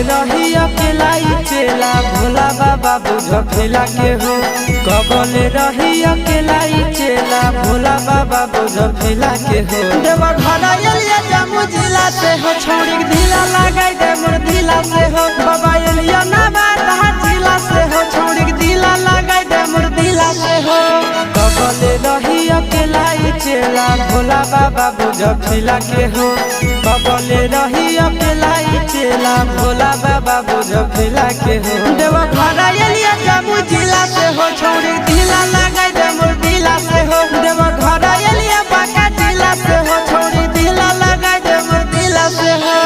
रही अकेला चेला भोला बाबा बुझ फिला के हो। कबल रही अकेला चेला भोला बाबा बुझ फिला के हो। देवा घर एलिया जम्मू जिला से हो छोड़ी ढीला लगाई दे मोर ढीला से हो। बाबा एलिया ना बात जिला से हो छोड़ी ढीला लगाई दे मोर ढीला से हो। कबल रही अकेला चेला भोला बाबा बुझ फिला के हो। कबल रही अकेला चेला भोला बाबा बुझ फिला के हो। देवा घर एलिया जम्मू जिला से हो छोड़ी ढीला लगाई दे मोर ढीला से हो। देवा घर एलिया बांका जिला से हो छोड़ी ढीला लगाई दे मोर ढीला से हो।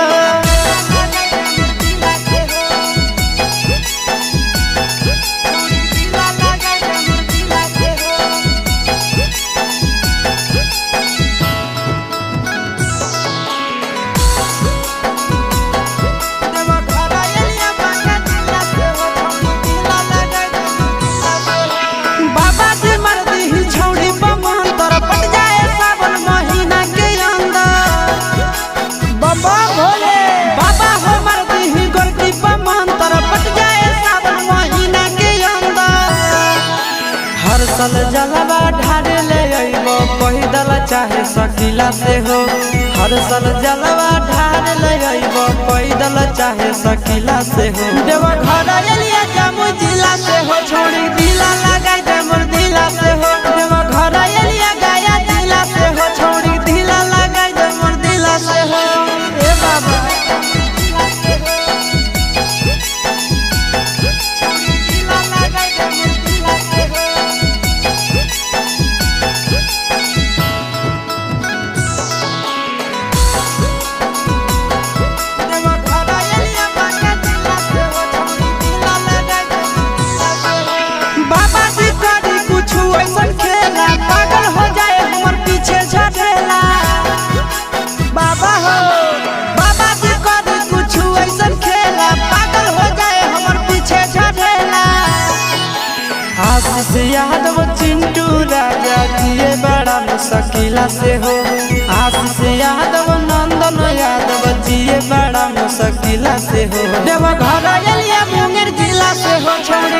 हर साल जलवा ढारे ले अइबो पैदल चाहे सकीला से हो। हर साल जलवा ढारे ले अइबो पैदल चाहे सकीला से हो। देवा घर एलिया जम्मू जिला से हो छोड़ी ढीला लगाई दे मोर ढीला से हो। देवा घर एलिया गया जिला से हो छोड़ी ढीला लगाई दे मोर ढीला से हो। ए बाबा आशीष यादव चिंटू राजा जिए बड़ा मुश्किला से हो। आशीष यादव नंदन यादव जिए बड़ा मुश्किला से हो। देवा घर एलिया मुंगेर जिला से हो छोड़ी